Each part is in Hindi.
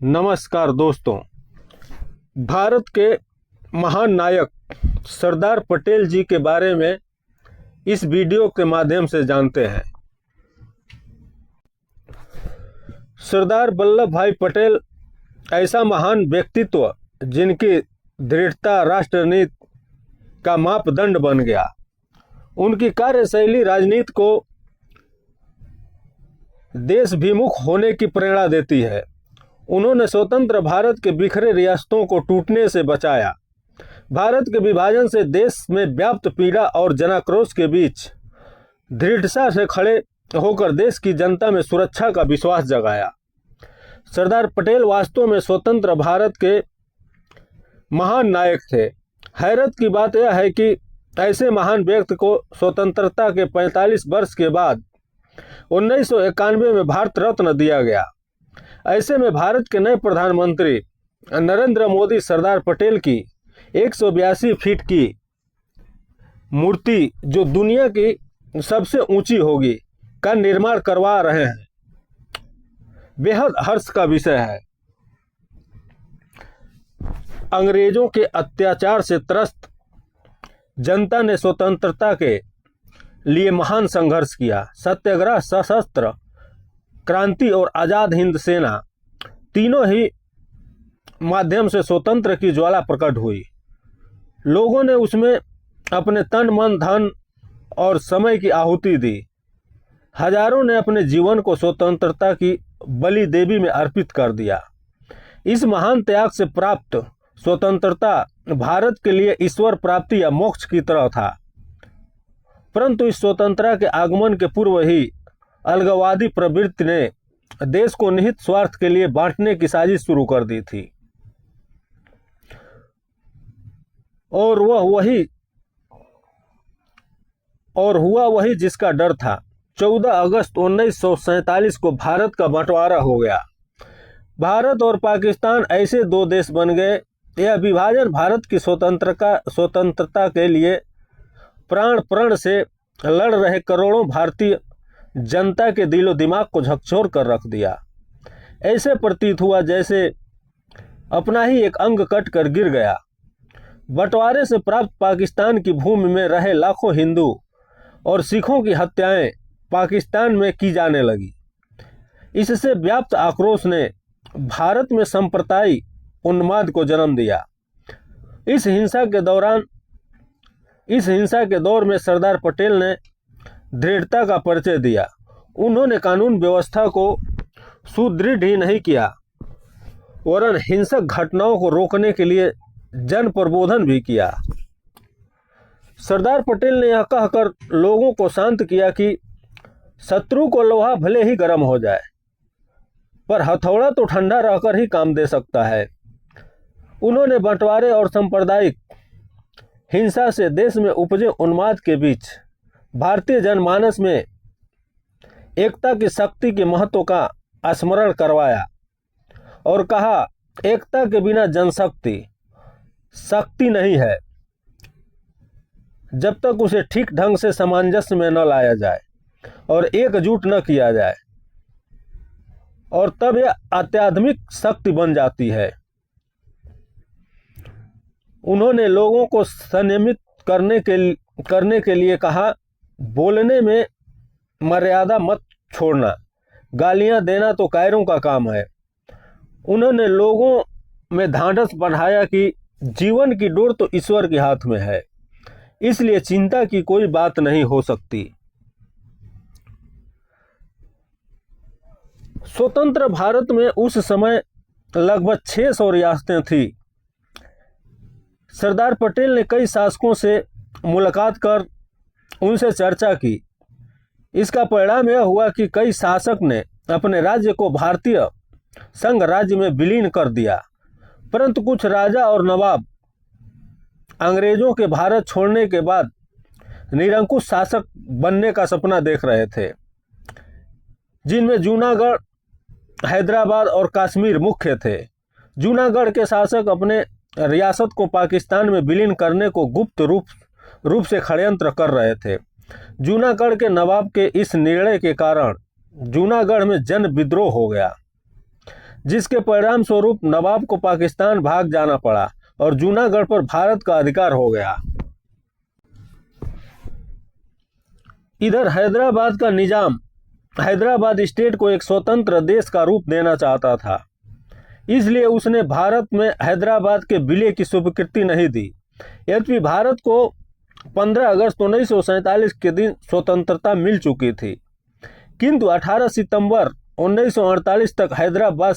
नमस्कार दोस्तों। भारत के महान नायक सरदार पटेल जी के बारे में इस वीडियो के माध्यम से जानते हैं। सरदार वल्लभ भाई पटेल ऐसा महान व्यक्तित्व जिनकी दृढ़ता राष्ट्रनीति का मापदंड बन गया। उनकी कार्यशैली राजनीति को देशभिमुख होने की प्रेरणा देती है। उन्होंने स्वतंत्र भारत के बिखरे रियासतों को टूटने से बचाया। भारत के विभाजन से देश में व्याप्त पीड़ा और जनाक्रोश के बीच दृढ़ता से खड़े होकर देश की जनता में सुरक्षा का विश्वास जगाया। सरदार पटेल वास्तव में स्वतंत्र भारत के महान नायक थे। हैरत की बात यह है कि ऐसे महान व्यक्ति को स्वतंत्रता के 45 वर्ष के बाद 1991 में भारत रत्न दिया गया। ऐसे में भारत के नए प्रधानमंत्री नरेंद्र मोदी सरदार पटेल की 182 फीट की मूर्ति, जो दुनिया की सबसे ऊंची होगी, का निर्माण करवा रहे हैं। बेहद हर्ष का विषय है। अंग्रेजों के अत्याचार से त्रस्त जनता ने स्वतंत्रता के लिए महान संघर्ष किया। सत्याग्रह, सशस्त्र क्रांति और आज़ाद हिंद सेना तीनों ही माध्यम से स्वतंत्र की ज्वाला प्रकट हुई। लोगों ने उसमें अपने तन, मन, धन और समय की आहुति दी। हजारों ने अपने जीवन को स्वतंत्रता की बलि देवी में अर्पित कर दिया। इस महान त्याग से प्राप्त स्वतंत्रता भारत के लिए ईश्वर प्राप्ति या मोक्ष की तरह था। परंतु इस स्वतंत्रता के आगमन के पूर्व ही अलगाववादी प्रवृत्ति ने देश को निहित स्वार्थ के लिए बांटने की साजिश शुरू कर दी थी। और हुआ वही जिसका डर था। 14 अगस्त 1947 को भारत का बंटवारा हो गया। भारत और पाकिस्तान ऐसे दो देश बन गए। यह विभाजन भारत की स्वतंत्रता के लिए प्राण प्रण से लड़ रहे करोड़ों भारतीय जनता के दिलो दिमाग को झकझोर कर रख दिया। ऐसे प्रतीत हुआ जैसे अपना ही एक अंग कट कर गिर गया। बंटवारे से प्राप्त पाकिस्तान की भूमि में रहे लाखों हिंदू और सिखों की हत्याएं पाकिस्तान में की जाने लगी। इससे व्याप्त आक्रोश ने भारत में सांप्रदायिक उन्माद को जन्म दिया। इस हिंसा के दौर में सरदार पटेल ने दृढ़ता का परिचय दिया। उन्होंने कानून व्यवस्था को सुदृढ़ ही नहीं किया, वरन हिंसक घटनाओं को रोकने के लिए जन प्रबोधन भी किया। सरदार पटेल ने यह कहकर लोगों को शांत किया कि शत्रु को लोहा भले ही गर्म हो जाए, पर हथौड़ा तो ठंडा रहकर ही काम दे सकता है। उन्होंने बंटवारे और सांप्रदायिक हिंसा से देश में उपजे उन्माद के बीच भारतीय जनमानस में एकता की शक्ति के महत्व का स्मरण करवाया और कहा, एकता के बिना जनशक्ति शक्ति नहीं है जब तक उसे ठीक ढंग से सामंजस्य में न लाया जाए और एकजुट न किया जाए, और तब यह अत्याधुनिक शक्ति बन जाती है। उन्होंने लोगों को संयमित करने के लिए कहा, बोलने में मर्यादा मत छोड़ना, गालियां देना तो कायरों का काम है। उन्होंने लोगों में ढांढस बढ़ाया कि जीवन की डोर तो ईश्वर के हाथ में है, इसलिए चिंता की कोई बात नहीं हो सकती। स्वतंत्र भारत में उस समय लगभग 600 रियासतें थीं। सरदार पटेल ने कई शासकों से मुलाकात कर उनसे चर्चा की। इसका परिणाम यह हुआ कि कई शासक ने अपने राज्य को भारतीय संघ राज्य में विलीन कर दिया, परंतु कुछ राजा और नवाब अंग्रेजों के भारत छोड़ने के बाद निरंकुश शासक बनने का सपना देख रहे थे, जिनमें जूनागढ़, हैदराबाद और कश्मीर मुख्य थे। जूनागढ़ के शासक अपने रियासत को पाकिस्तान में विलीन करने को गुप्त रूप से षड्यंत्र कर रहे थे। जूनागढ़ के नवाब के इस निर्णय के कारण जूनागढ़ में जन विद्रोह हो गया। जिसके परिणाम स्वरूप नवाब को पाकिस्तान भाग जाना पड़ा और जूनागढ़ पर भारत का अधिकार हो गया। इधर हैदराबाद का निजाम हैदराबाद स्टेट को एक स्वतंत्र देश का रूप देना चाहता था, इसलिए उसने भारत में हैदराबाद के विलय की स्वीकृति नहीं दी। यद्यपि भारत को 15 अगस्त 1947 के दिन स्वतंत्रता मिल चुकी थी, किंतु 18 सितंबर 1948 तक हैदराबाद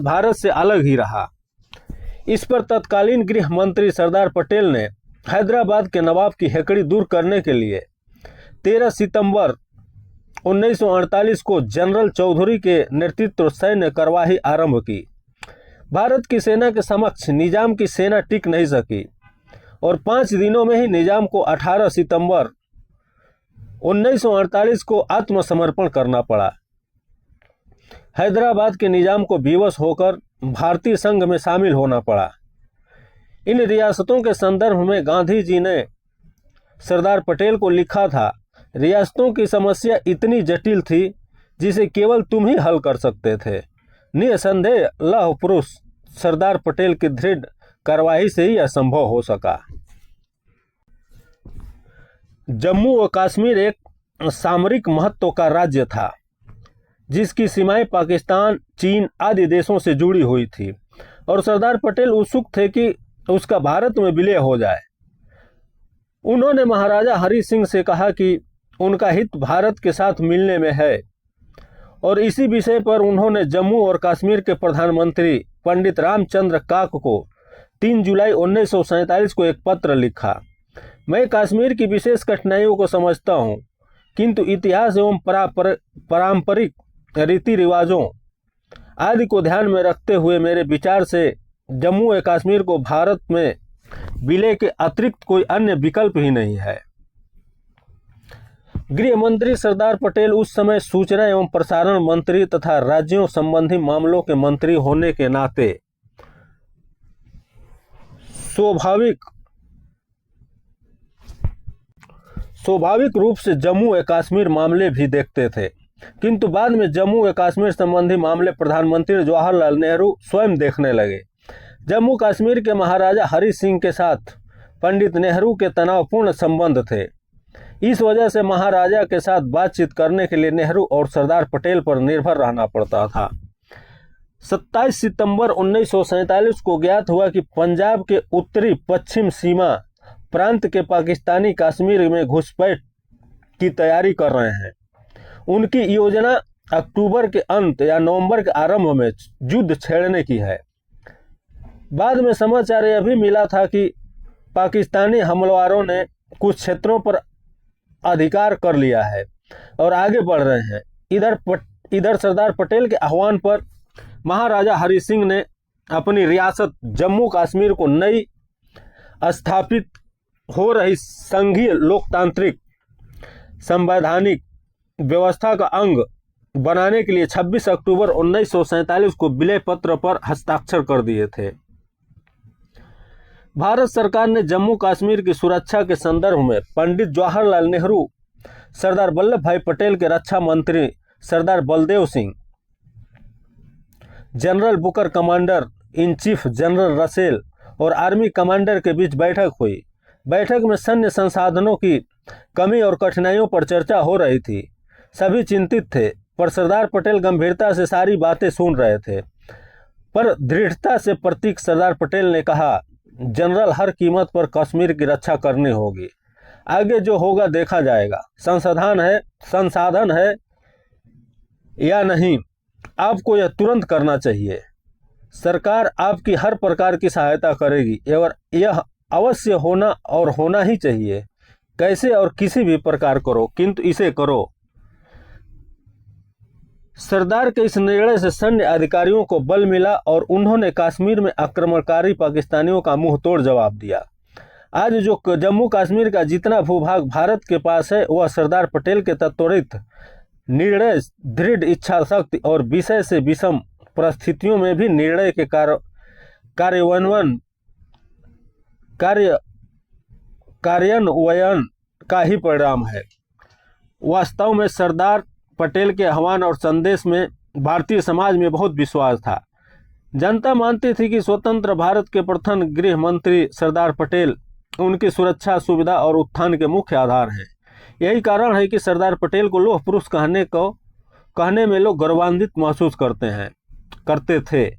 भारत से अलग ही रहा। इस पर तत्कालीन गृह मंत्री सरदार पटेल ने हैदराबाद के नवाब की हैकड़ी दूर करने के लिए 13 सितंबर 1948 को जनरल चौधरी के नेतृत्व सैन्य कार्यवाही आरंभ की। भारत की सेना के समक्ष निजाम की सेना टिक नहीं सकी और 5 दिनों में ही निजाम को 18 सितंबर 1948 को आत्मसमर्पण करना पड़ा। हैदराबाद के निजाम को विवश होकर भारतीय संघ में शामिल होना पड़ा। इन रियासतों के संदर्भ में गांधी जी ने सरदार पटेल को लिखा था, रियासतों की समस्या इतनी जटिल थी जिसे केवल तुम ही हल कर सकते थे। निसंदेह लौह पुरुष सरदार पटेल की दृढ़ कार्यवाही से ही यह संभव हो सका। जम्मू व कश्मीर एक सामरिक महत्व का राज्य था, जिसकी सीमाएं पाकिस्तान, चीन आदि देशों से जुड़ी हुई थी और सरदार पटेल उत्सुक थे कि उसका भारत में विलय हो जाए। उन्होंने महाराजा हरि सिंह से कहा कि उनका हित भारत के साथ मिलने में है और इसी विषय पर उन्होंने जम्मू और कश्मीर के प्रधानमंत्री पंडित रामचंद्र काक को 3 जुलाई 1947 को एक पत्र लिखा। मैं कश्मीर की विशेष कठिनाइयों को समझता हूँ, किंतु इतिहास एवं पारंपरिक रीति रिवाजों आदि को ध्यान में रखते हुए मेरे विचार से जम्मू व कश्मीर को भारत में विलय के अतिरिक्त कोई अन्य विकल्प ही नहीं है। गृह मंत्री सरदार पटेल उस समय सूचना एवं प्रसारण मंत्री तथा राज्यों संबंधी मामलों के मंत्री होने के नाते स्वाभाविक रूप से जम्मू व कश्मीर मामले भी देखते थे, किंतु बाद में जम्मू व कश्मीर संबंधी मामले प्रधानमंत्री जवाहरलाल नेहरू स्वयं देखने लगे। जम्मू कश्मीर के महाराजा हरि सिंह के साथ पंडित नेहरू के तनावपूर्ण संबंध थे। इस वजह से महाराजा के साथ बातचीत करने के लिए नेहरू और सरदार पटेल पर निर्भर रहना पड़ता था। 27 सितंबर 1947 को ज्ञात हुआ कि पंजाब के उत्तरी पश्चिम सीमा प्रांत के पाकिस्तानी कश्मीर में घुसपैठ की तैयारी कर रहे हैं। उनकी योजना अक्टूबर के अंत या नवंबर के आरंभ में युद्ध छेड़ने की है। बाद में समाचार यह भी मिला था कि पाकिस्तानी हमलावरों ने कुछ क्षेत्रों पर अधिकार कर लिया है और आगे बढ़ रहे हैं। इधर सरदार पटेल के आह्वान पर महाराजा हरि सिंह ने अपनी रियासत जम्मू कश्मीर को नई स्थापित हो रही संघीय लोकतांत्रिक संवैधानिक व्यवस्था का अंग बनाने के लिए 26 अक्टूबर 1947 को विलय पत्र पर हस्ताक्षर कर दिए थे। भारत सरकार ने जम्मू कश्मीर की सुरक्षा के संदर्भ में पंडित जवाहरलाल नेहरू, सरदार वल्लभ भाई पटेल के रक्षा मंत्री Sardar Baldev Singh, general Bucher commander in chief general Russell और आर्मी कमांडर के बीच बैठक हुई। बैठक में सैन्य संसाधनों की कमी और कठिनाइयों पर चर्चा हो रही थी। सभी चिंतित थे, पर सरदार पटेल गंभीरता से सारी बातें सुन रहे थे। पर दृढ़ता से प्रतीक सरदार पटेल ने कहा, जनरल, हर कीमत पर कश्मीर की रक्षा करनी होगी। आगे जो होगा देखा जाएगा। संसाधन है या नहीं, आपको यह तुरंत करना चाहिए। सरकार आपकी हर प्रकार की सहायता करेगी और यह अवश्य होना ही चाहिए। कैसे और किसी भी प्रकार करो, किंतु इसे करो। सरदार के इस निर्णय से सैन्य अधिकारियों को बल मिला और उन्होंने कश्मीर में आक्रमणकारी पाकिस्तानियों का मुंह तोड़ जवाब दिया। आज जो जम्मू कश्मीर का जितना भूभाग भारत के पास है, वह सरदार पटेल के त्वरित निर्णय, दृढ़ इच्छा शक्ति और विषय से विषम परिस्थितियों में भी निर्णय के कार्यान्वयन का ही परिणाम है। वास्तव में सरदार पटेल के आह्वान और संदेश में भारतीय समाज में बहुत विश्वास था। जनता मानती थी कि स्वतंत्र भारत के प्रथम गृह मंत्री सरदार पटेल उनकी सुरक्षा, सुविधा और उत्थान के मुख्य आधार हैं। यही कारण है कि सरदार पटेल को लौह पुरुष कहने में लोग गौरवान्वित महसूस करते थे।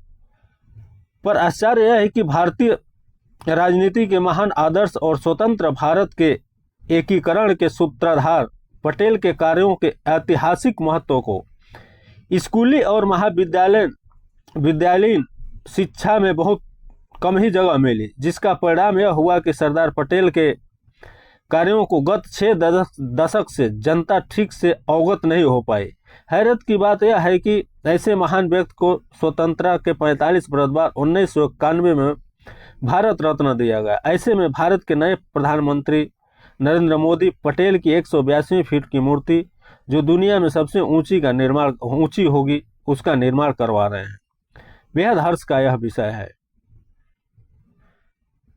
पर आश्चर्य यह है कि भारतीय राजनीति के महान आदर्श और स्वतंत्र भारत के एकीकरण के सूत्रधार पटेल के कार्यों के ऐतिहासिक महत्व को स्कूली और विद्यालयीन शिक्षा में बहुत कम ही जगह मिली, जिसका परिणाम यह हुआ कि सरदार पटेल के कार्यों को गत 6 दशक से जनता ठीक से अवगत नहीं हो पाई। हैरत की बात यह है कि ऐसे महान व्यक्ति को स्वतंत्रता के 45 वर्ष बाद 1991 में भारत रत्न दिया गया। ऐसे में भारत के नए प्रधानमंत्री नरेंद्र मोदी पटेल की 182 फीट की मूर्ति, जो दुनिया में सबसे ऊंची होगी, उसका निर्माण करवा रहे हैं। बेहद हर्ष का यह विषय है।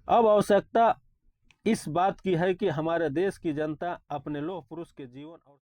अब आवश्यकता इस बात की है कि हमारे देश की जनता अपने लौह पुरुष के जीवन और